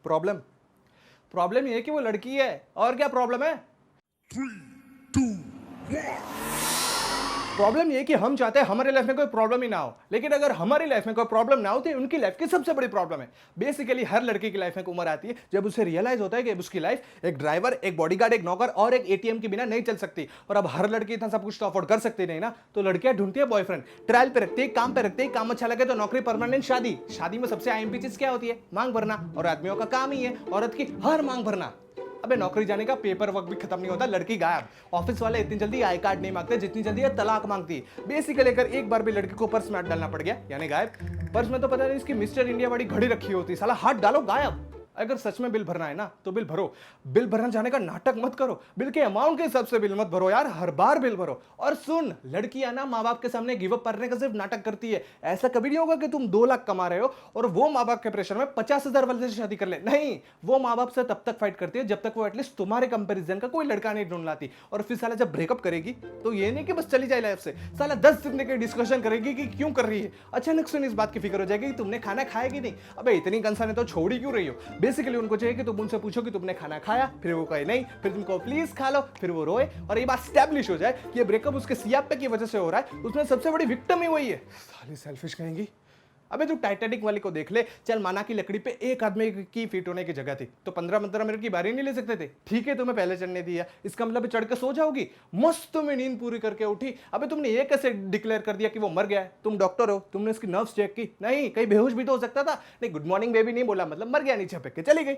Problem problem ये है कि वो लड़की है। और क्या प्रॉब्लम है? प्रॉब्लम ये कि हम चाहते हैं हमारे लाइफ में कोई प्रॉब्लम ही ना हो, लेकिन अगर हमारी लाइफ में कोई प्रॉब्लम ना हो तो उनकी लाइफ की सबसे बड़ी प्रॉब्लम है। बेसिकली हर लड़के की लाइफ में एक उम्र आती है जब उसे रियलाइज होता है कि उसकी लाइफ एक ड्राइवर, एक बॉडीगार्ड, एक नौकर और एक एटीएम के बिना नहीं चल सकती। और अब हर लड़की इतना सब कुछ तो अफोर्ड कर सकती नहीं ना, तो लड़कियां ढूंढती है बॉयफ्रेंड, ट्रायल पे रखती है, काम पे रखती है, काम अच्छा लगे तो नौकरी, परमानेंट शादी। शादी में सबसे आईएमपी चीज क्या होती है? मांग भरना। और आदमियों का काम ही है औरत की हर मांग भरना। अबे नौकरी जाने का पेपर वर्क भी खत्म नहीं होता, लड़की गायब। ऑफिस वाले इतनी जल्दी आई कार्ड नहीं मांगते जितनी जल्दी ये तलाक मांगती है। बेसिकली अगर एक बार भी लड़की को पर्स में हाथ डालना पड़ गया यानी गायब। पर्स में तो पता नहीं इसकी मिस्टर इंडिया वाली घड़ी रखी होती, साला हाथ डालो गायब। अगर सच में बिल भरना है ना तो बिल भरो, बिल भरना जाने का नाटक मत करो, बिल के अमाउंट के हिसाब से बिल मत भरो यार, हर बार बिल भरो। और सुन, लड़कियां ना माँ बाप के सामने गिव अप करने का सिर्फ नाटक करती है। ऐसा कभी नहीं होगा कि तुम 2 लाख कमा रहे हो और वो माँ बाप के प्रेशर में 50,000 वाले से शादी कर ले। नहीं, वो माँ बाप से तब तक फाइट करती है जब तक वो एटलीस्ट तुम्हारे कंपेरिजन का कोई लड़का नहीं ढूंढ लाती। और फिर साला जब ब्रेकअप करेगी तो ये नहीं कि बस चली जाए लाइफ से, साला 10 दिन की डिस्कशन करेगी कि क्यों कर रही है। अचानक से इस बात की फिक्र हो जाएगी कि तुमने खाना खाया कि नहीं। अबे इतनी कंसर्न है तो छोड़ ही क्यों रही हो? बेसिकली उनको चाहिए कि तुम उनसे पूछो कि तुमने खाना खाया, फिर वो कहे नहीं, फिर तुमको प्लीज खा लो, फिर वो रोए और ये बात स्टैब्लिश हो जाए कि ये ब्रेकअप उसके सियापे की वजह से हो रहा है। उसमें सबसे बड़ी विक्टिम ही वही है। साली सेल्फिश कहेंगी। अबे तू टाइटैनिक वाली को देख ले, चल माना की लकड़ी पे एक आदमी की फिट होने की जगह थी तो 15-15 मिनट की बारी नहीं ले सकते थे। ठीक है तुम्हें पहले चढ़ने दिया, इसका मतलब चढ़ के सो जाओगी, मस्त में नींद पूरी करके उठी। अबे तुमने ये कैसे डिक्लेयर कर दिया कि वो मर गया है? तुम डॉक्टर हो, तुमने उसकी नर्व्स चेक की? नहीं, कहीं बेहोश भी तो हो सकता था। नहीं, गुड मॉर्निंग बेबी नहीं बोला मतलब मर गया, नीचे फेंक के चली गई।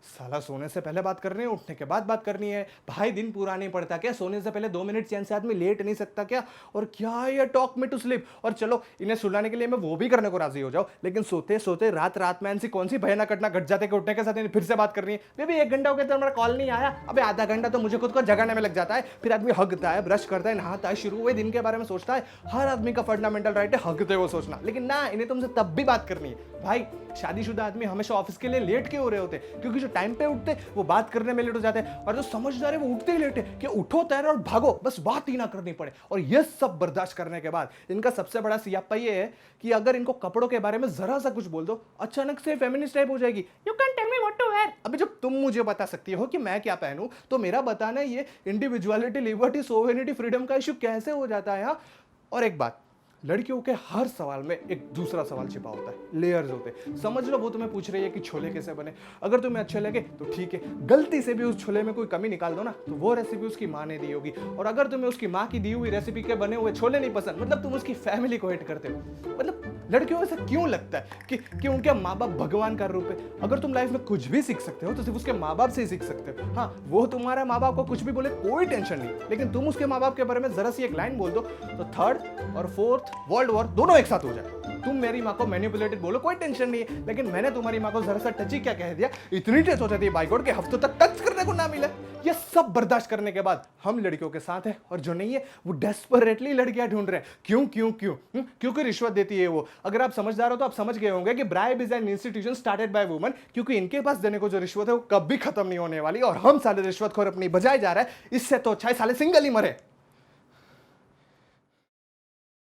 साला सोने से पहले बात करनी है, उठने के बाद बात करनी है। भाई दिन पूरा नहीं पड़ता क्या? सोने से पहले 2 मिनट चैन से आदमी लेट नहीं सकता क्या? और क्या ये टॉक मी टू स्लीप। और चलो इन्हें सुलाने के लिए मैं वो भी करने को राजी हो जाऊं, लेकिन सोते सोते रात रात में ऐसी कौन सी भयानक घटना घट जाते कि उठने के साथ फिर से बात करनी है। बेबी 1 घंटा हो गया तो हमारा कॉल नहीं आया। अबे आधा घंटा तो मुझे खुद को जगाने में लग जाता है। फिर आदमी हगता है, ब्रश करता है, नहाता है, शुरू हुए दिन के बारे में सोचता है। हर आदमी का फंडामेंटल राइट है हगते हुए सोचना, लेकिन ना, इन्हें तुमसे तब भी बात करनी है। भाई शादीशुदा आदमी हमेशा ऑफिस के लिए लेट क्यों हो रहे होते? क्योंकि जो टाइम पे उठते वो बात करने में लेट हो जाते हैं, और जो समझदार है वो उठते ही लेट है कि उठो तैयार और भागो, बस बात ही ना करनी पड़े। और ये सब बर्दाश्त करने के बाद इनका सबसे बड़ा सियापा ये है कि अगर इनको कपड़ों के बारे में जरा सा कुछ बोल दो, अचानक से फेमिनिस्ट टाइप हो जाएगी। You can tell me what to wear. अबे जब तुम मुझे बता सकती हो कि मैं क्या पहनूं, तो मेरा बताना ये इंडिविजुअलिटी, लिबर्टी, सोवेनिटी, फ्रीडम का इशू कैसे हो जाता है? हाँ, और एक बात, लड़कियों के हर सवाल में एक दूसरा सवाल छिपा होता है, लेयर्स होते हैं। समझ लो वो तुम्हें पूछ रही है कि छोले कैसे बने। अगर तुम्हें अच्छे लगे तो ठीक है, गलती से भी उस छोले में कोई कमी निकाल दो ना तो वो रेसिपी उसकी माँ ने दी होगी। और अगर तुम्हें उसकी माँ की दी हुई रेसिपी के बने हुए छोले नहीं पसंद, मतलब तुम उसकी फैमिली को हेट करते हो। मतलब लड़कियों को ऐसा क्यों लगता है कि उनके माँ बाप भगवान का रूप है? अगर तुम लाइफ में कुछ भी सीख सकते हो तो सिर्फ उसके माँ बाप से ही सीख सकते हो। हाँ, वो तुम्हारे माँ बाप को कुछ भी बोले कोई टेंशन नहीं, लेकिन तुम उसके माँ बाप के बारे में जरा सी एक लाइन बोल दो तो 3rd और 4th वर्ल्ड वॉर दोनों एक साथ हो जाए। तुम मेरी माँ को मैनिपुलेटेड बोलो कोई टेंशन नहीं है, लेकिन मैंने तुम्हारी माँ को जरा सा टची क्या कह दिया, इतनी टेंस हो जाती है बाई गॉड के हफ्तों तक टच करने को ना मिले। ये सब बर्दाश्त करने के बाद हम लड़कियों के साथ है, और जो नहीं है वो डेस्परेटली लड़कियां ढूंढ रहे हैं। क्यों क्यों क्यों? क्योंकि रिश्वत देती है वो। अगर आप समझदार हो तो आप समझ गए होंगे कि bribe is an institution started by woman, क्योंकि इनके पास देने को जो रिश्वत है वो कभी खत्म नहीं होने वाली, और हम साले रिश्वतखोर अपनी बजाय जा रहा है। इससे तो अच्छा है साले सिंगल ही मरे।